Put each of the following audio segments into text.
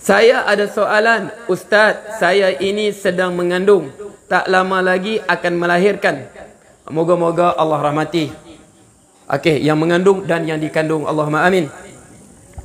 Saya ada soalan, Ustaz. Saya ini sedang mengandung. Tak lama lagi akan melahirkan. Moga-moga Allah rahmati. Okey, yang mengandung dan yang dikandung. Allahumma amin.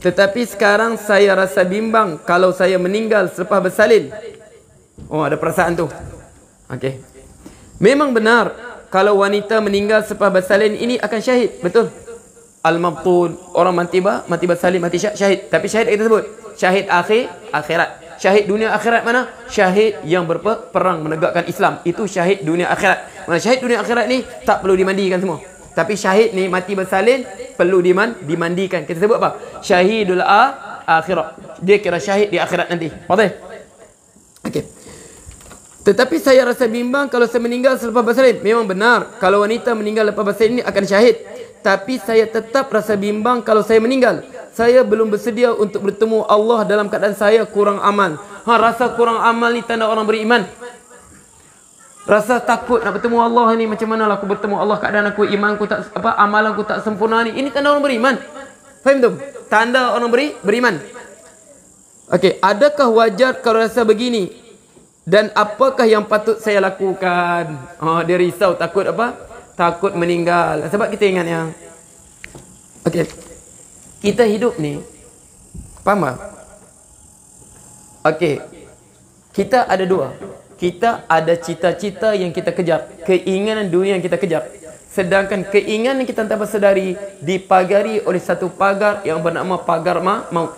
Tetapi sekarang saya rasa bimbang kalau saya meninggal selepas bersalin. Oh, ada perasaan tu. Okey. Memang benar kalau wanita meninggal selepas bersalin ini akan syahid. Betul. Al-mabtul, orang mati bersalin, mati syahid. Tapi syahid kita sebut syahid akhirat. Syahid dunia akhirat mana? Syahid yang berperang menegakkan Islam. Itu syahid dunia akhirat. Mana syahid dunia akhirat ni tak perlu dimandikan semua. Tapi syahid ni mati bersalin perlu dimandikan. Kita sebut apa? Syahidul akhirat. Dia kira syahid di akhirat nanti. Faham? Okey. Tetapi saya rasa bimbang kalau saya meninggal selepas bersalin. Memang benar kalau wanita meninggal lepas bersalin ini akan syahid. Tapi saya tetap rasa bimbang kalau saya meninggal. Saya belum bersedia untuk bertemu Allah dalam keadaan saya kurang amal. Rasa kurang amal ni tanda orang beriman. Rasa takut nak bertemu Allah ni, macam mana lah aku bertemu Allah keadaan aku imanku tak amalanku tak sempurna ni. Ini tanda orang beriman. Faham tu? Tanda orang beriman. Okey, adakah wajar kalau rasa begini? Dan apakah yang patut saya lakukan? Dia risau takut apa? Takut meninggal. Sebab kita ingat yang okey, kita hidup ni, faham tak? Okey, kita ada dua. Kita ada cita-cita yang kita kejar, keinginan dunia yang kita kejar. Sedangkan keinginan yang kita tanpa sedari dipagari oleh satu pagar yang bernama pagar maut,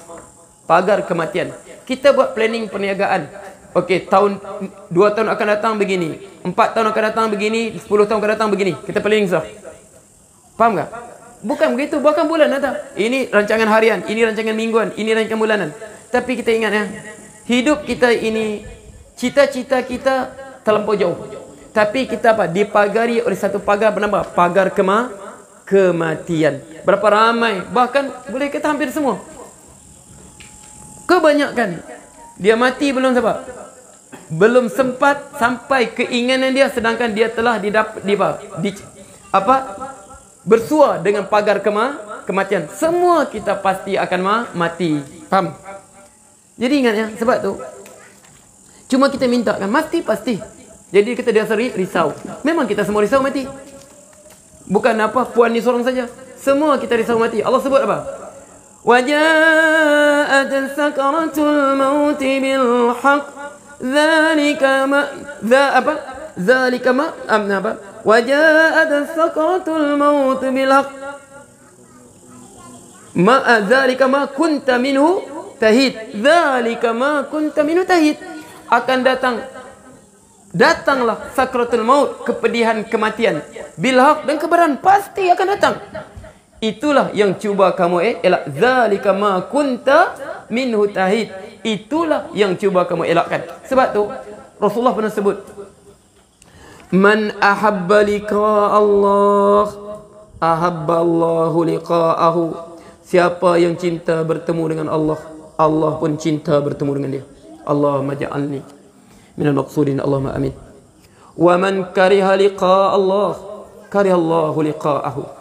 pagar kematian. Kita buat planning perniagaan. Okey, 2 tahun akan datang begini, 4 tahun akan datang begini, 10 tahun akan datang begini. Kita planning sah. Faham tak? Bukan begitu, bahkan bulan datang. Ini rancangan harian, ini rancangan mingguan, ini rancangan bulanan. Tapi kita ingat ya, hidup kita ini, cita-cita kita terlampau jauh. Tapi kita apa? Dipagari oleh satu pagar bernama pagar kematian. Berapa ramai, bahkan boleh kita hampir semua, kebanyakan dia mati belum sebab belum sempat sampai keinginan dia, sedangkan dia telah bersua dengan pagar kematian. Semua kita pasti akan mati. Faham? Jadi ingat ya, sebab tu cuma kita minta kan pasti. Jadi kita dia risau. Memang kita semua risau mati. Bukan apa puan ni seorang saja. Semua kita risau mati. Allah sebut apa? وَجَاءَتْ سَكَرَةُ الْمَوْتِ بِالْحَقِّ وَجَاءَتْ سَكَرَةُ الْمَوْتِ بِالْحَقِّ ذَلِكَ مَا كُنْتَ مِنْهُ تَحِيدٌ ذَلِكَ مَا كُنْتَ مِنْهُ تَحِيدٌ. Akan datanglah sakratul maut, kepedihan kematian, bilhaq, dan kebenaran pasti akan datang. Itulah yang cuba kamu elak. Zalika ma kunta minhu tahid. Itulah yang cuba kamu elakkan. Sebab tu Rasulullah pernah sebut, man ahabba liqa Allah ahabba Allahu liqa'ahu. Siapa yang cinta bertemu dengan Allah, Allah pun cinta bertemu dengan dia. Allahumma ja'alni minal maqsudin, Allahumma amin. Wa man kariha liqa Allah kariha Allahu liqa'ahu.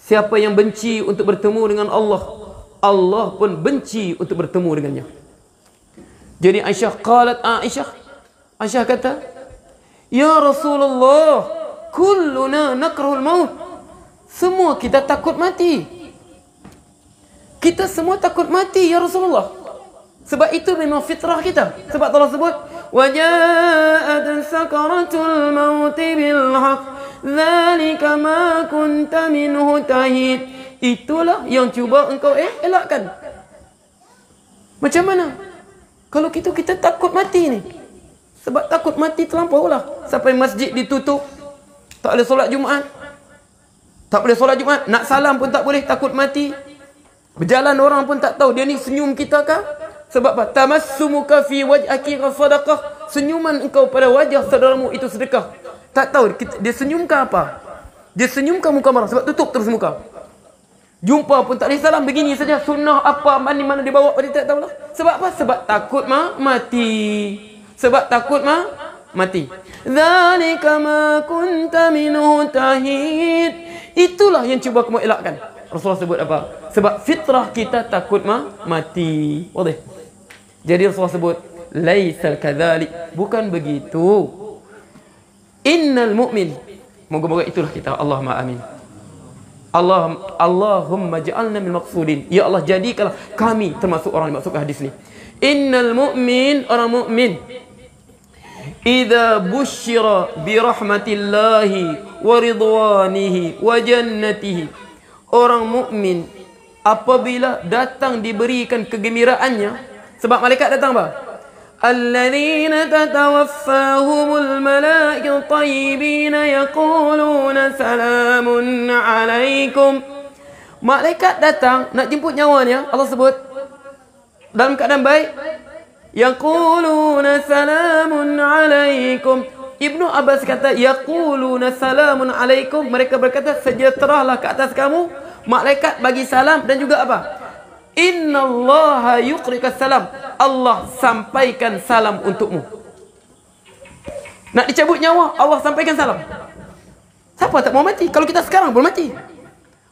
Siapa yang benci untuk bertemu dengan Allah, Allah pun benci untuk bertemu dengannya. Jadi Aisyah kata, ya Rasulullah, kulluna nakrahul maut. Semua kita takut mati. Kita semua takut mati ya Rasulullah. Sebab itu memang fitrah kita. Sebab Allah sebut, وَجَاءَتْ سَكَرَةُ الْمَوْتِ بِالْحَقِّ ذَلِكَ مَا كُنْتَ مِنْهُ تَحِيدٌ. Itulah yang cuba engkau elakkan. Macam mana? Kalau kita takut mati ni. Sebab takut mati terlampau lah. Sampai masjid ditutup, tak boleh solat Jumaat. Tak boleh solat Jumaat, nak salam pun tak boleh, takut mati. Berjalan orang pun tak tahu dia ni senyum kita kah? Sebab apa? Tamassumuka fi wajhaki sadaqah. Senyuman engkau pada wajah saudaramu itu sedekah. Tak tahu dia senyumkan apa. Dia senyumkan muka marah, sebab tutup terus muka. Jumpa pun tak boleh salam, begini saja. Sunnah apa mana dia bawa pada tak tahulah. Sebab apa? Sebab takut mati. Sebab takut mati. Dzalika ma kunta minhu tahid. Itulah yang cuba kamu elakkan. Rasulullah sebut apa? Sebab fitrah kita takut mati. Boleh. Jadi Rasulullah sebut, laisal kadzalik, bukan begitu. Innal mu'min, moga-moga itulah kita. Allahumma amin. Allahumma ja'alna min maqsudin. Ya Allah, jadikanlah kami termasuk orang yang masuk ke hadis ni. Innal mu'min, orang mukmin, idza busyira bi rahmatillahi wa ridwanihi wa jannatihi. Orang mukmin apabila datang diberikan kegembiraannya, sebab malaikat datang apa? Alladzina tatawaffahumul malaikatu tayyibina yaquluna salamun alaikum. Malaikat datang nak jemput nyawanya, Allah sebut dalam keadaan baik, yaquluna salamun alaikum. Ibnu Abbas kata yaquluna salamun alaikum, mereka berkata sejahteralah ke atas kamu. Malaikat bagi salam dan juga apa? Innallaha yuqrikas salam, Allah sampaikan salam untukmu. Nak dicabut nyawa, Allah sampaikan salam. Siapa tak mau mati? Kalau kita sekarang boleh mati.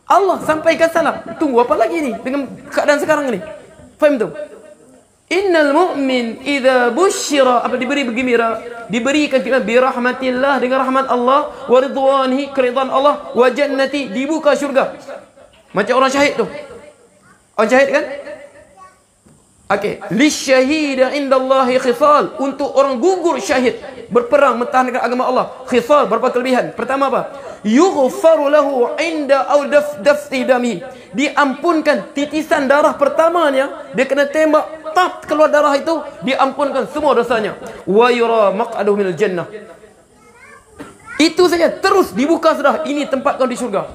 Allah sampaikan salam. Tunggu apa lagi ni dengan keadaan sekarang ni? Faham tu? Innal mu'min idza busyira, apa diberi bergembira, diberikan kita bi rahmatillah, dengan rahmat Allah, wa ridwanihi, keridhaan Allah, wa jannati, dibuka syurga. Macam orang syahid tu. Orang syahid kan? Okey, lisyahida indallahi khisal, untuk orang gugur syahid berperang mempertahankan agama Allah. Khisal, berapa kelebihan? Pertama apa? Yughfaru lahu inda aw dafti dami, diampunkan titisan darah pertamanya, dia kena tembak, tap keluar darah itu, diampunkan semua dosanya. Wa yura maq'aduhu minal jannah, itu saja terus dibuka sudah, ini tempat kau di syurga.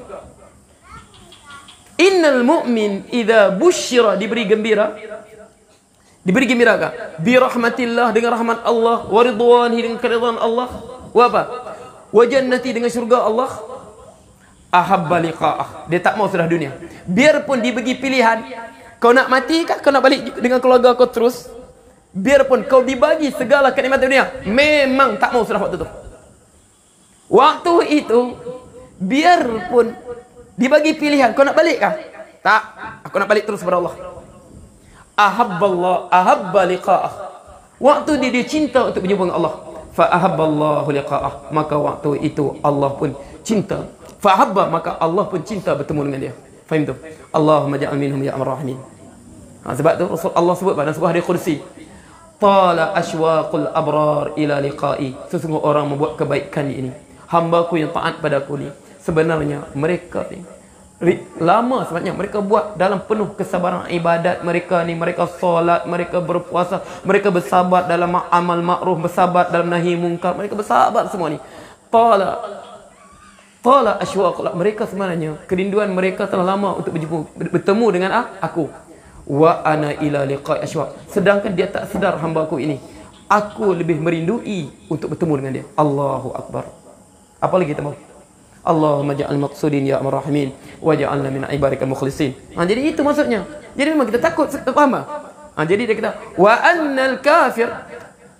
Innal mu'min idza busyira, diberi gembira. Diberi gembira kah? Bi rahmatillah, dengan rahmat Allah, wa ridwanihi, dengan keridhaan Allah, wa apa? Wa jannati, dengan syurga Allah. Ahabba liqa'ah, dia tak mau sudah dunia. Biarpun dibagi pilihan, kau nak mati kah, kau nak balik dengan keluarga kau terus? Biarpun kau dibagi segala kenikmatan dunia, memang tak mau sudah waktu itu. Waktu itu, biarpun dibagi pilihan, kau nak balik kah? Tak, aku nak balik terus kepada Allah. Ahabballah, ahabba liqa'ah, waktu dia cinta untuk berjumpa dengan Allah. Fa ahabballahu liqa'ah, maka waktu itu Allah pun cinta. Fa ahabba, maka Allah pun cinta bertemu dengan dia. Faham tu? Allahumma ja'al minhum ya arhamar rahimin. Sebab tu Rasul Allah sebut pada sebuah hadis qudsi, tala ashwaqul abrar ila liqa'i, sesungguhnya orang membuat kebaikan ini, hamba-Ku yang taat padaku ni, sebenarnya mereka ni lama sebenarnya mereka buat dalam penuh kesabaran ibadat mereka ni, mereka solat, mereka berpuasa, mereka bersabar dalam amal ma'ruf, bersabar dalam nahi mungkar, mereka bersabar semua ni. Tala ashwaq, mereka sebenarnya kerinduan mereka telah lama untuk bertemu dengan aku. Wa ana ila liqa'i ashwaq, sedangkan dia tak sedar hamba-Ku ini, aku lebih merindui untuk bertemu dengan dia. Allahu akbar. Apa lagi kita mau? Allahumma ja'al maqsudin ya arhamar rahimin wa ja'alna min ibadikal mukhlisin. Jadi itu maksudnya. Jadi memang kita takut, faham? Jadi dia kata wa annal kafir,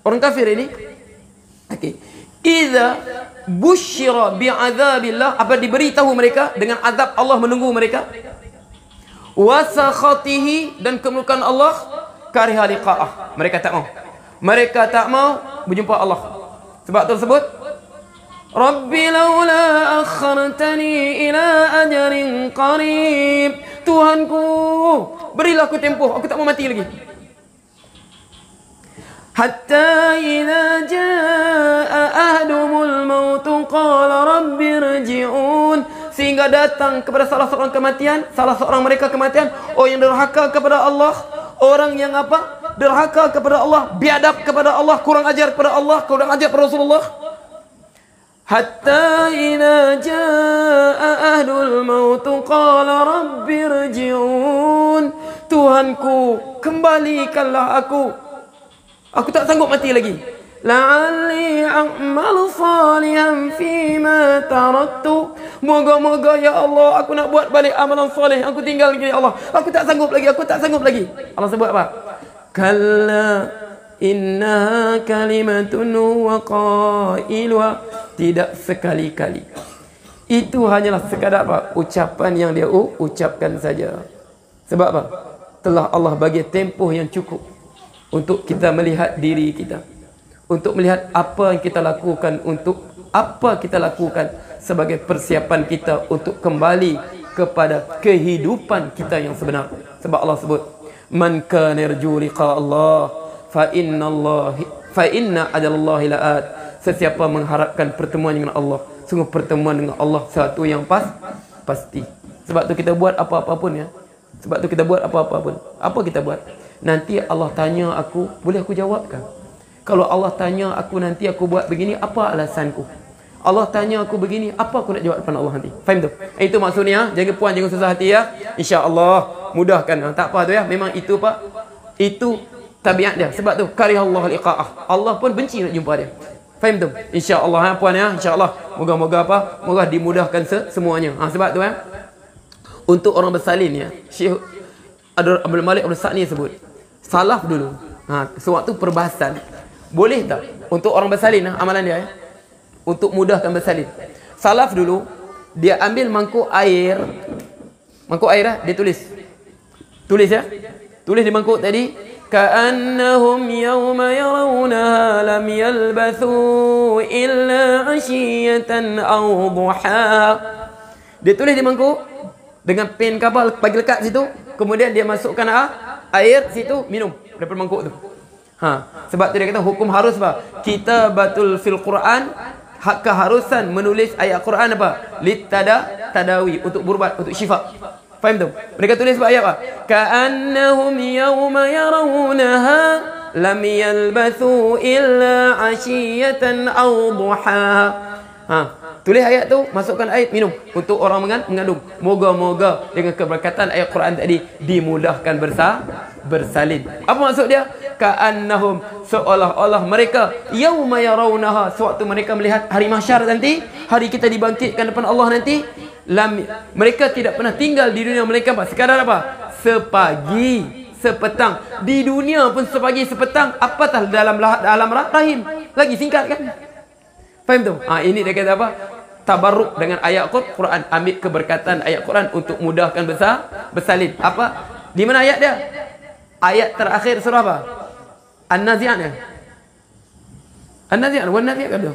orang kafir ini, okey, idza busyira bi'adzabillah, apa diberitahu mereka dengan azab Allah menunggu mereka, wa sakhatihi, dan kemurkaan Allah, kariha liqa'ah, mereka tak mau. Mereka tak mau berjumpa Allah. Sebab tersebut, Rabbi laula akhartani ila ajarin qarib, Tuhanku, berilah aku tempoh, aku tak mau mati lagi. Hatta idza jaa ahdumul maut qala rabbi irji'un, sehingga datang kepada salah seorang kematian, salah seorang mereka kematian, yang derhaka kepada Allah, orang yang apa? Derhaka kepada Allah, biadab kepada Allah, kurang ajar kepada Allah, kurang ajar kepada Rasulullah. Hatta idza jaa ahlul maut qala rabbi irji'un, Tuhanku, kembalikanlah aku tak sanggup mati lagi. La'alli a'malu salihan fima taraktu, moga-moga ya Allah aku nak buat balik amalan soleh aku tinggal lagi, ya Allah aku tak sanggup lagi, aku tak sanggup lagi. Allah sebut apa? Kalla innaha kalimatun wa qailuha, tidak sekali-kali, itu hanyalah sekadar apa? Ucapan yang dia ucapkan saja. Sebab apa? Telah Allah bagi tempoh yang cukup. untuk kita melihat diri kita, untuk melihat apa yang kita lakukan, untuk apa kita lakukan sebagai persiapan kita untuk kembali kepada kehidupan kita yang sebenar. Sebab Allah sebut, man kana yarju liqa Allah fa inna ajalallahi la'at. Sesiapa mengharapkan pertemuan dengan Allah, sungguh pertemuan dengan Allah satu yang pasti. Sebab tu kita buat apa-apa pun ya. Sebab tu kita buat apa-apa pun. Apa kita buat? Nanti Allah tanya aku, boleh aku jawabkan? Kalau Allah tanya aku nanti aku buat begini, apa alasanku? Allah tanya aku begini, apa aku nak jawab depan Allah nanti? Faham tu? Itu maksudnya, jangan puan, jangan susah hati ya. InsyaAllah mudahkan. Tak apa tu ya. Memang itu Pak, itu tabiat dia. Sebab tu karihallahu liqa'ah. Allah pun benci nak jumpa dia. Faham tu? InsyaAllah ya puan ya. InsyaAllah. Moga-moga apa? Moga dimudahkan semuanya. Sebab tu ya. Untuk orang bersalin ya, Syekh Abdul Malik Abdul Sa'ni sebut, salaf dulu. Sewaktu perbahasan, boleh tak untuk orang bersalin amalan dia ya? Untuk mudahkan bersalin. Salaf dulu dia ambil mangkuk air dia tulis ya. Tulis di mangkuk tadi, ka'annahum yawma yarawnaha lam yalbathu illa 'ashiyatan aw duha. Dia tulis di mangkuk dengan pen kapal bagi lekat situ, kemudian dia masukkan air situ, minum daripada mangkuk tu. Sebab tu dia kata hukum harus apa? Kita batul fil Quran, hak keharusan menulis ayat Quran apa? Tadawi, untuk berubat, untuk syifa. Faham tu? Mereka tulis sebab ayat apa? Ka'annahum yawma yarawnaha lam yalbathu illa 'ashiyatan aw duha. Tulis ayat tu, masukkan air, minum untuk orang mengandung. Moga-moga dengan keberkatan ayat Quran tadi dimudahkan bersalin. Apa maksud dia? Ka'annahum, seolah-olah mereka yauma yarawnaha, sewaktu mereka melihat hari mahsyar nanti, hari kita dibangkitkan depan Allah nanti, mereka tidak pernah tinggal di dunia mereka apa? Sekadar apa? Sepagi, sepetang. Di dunia pun sepagi, sepetang, apatah dalam rahim. Lagi singkat kan? Faham tu? Ini dia kata apa? Tabarruk dengan ayat Quran. Ambil keberkatan ayat Quran untuk mudahkan bersalin. Apa? Di mana ayat dia? Ayat terakhir surah apa? An-Nazi'at ya? An-Nazi'at. Wan-Nazi'at kan tu?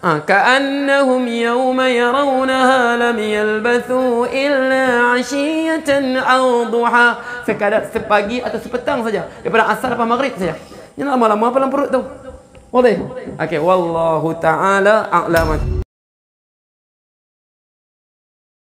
Ka'annahum yawma yarawnaha lam yalbathu illa 'ashiyatan aw duha. Sekadar sepagi atau sepetang saja. Daripada asar sampai maghrib saja. Jangan lama-lama apa dalam perut tu. Boleh? Okey, wallahu taala a'lam.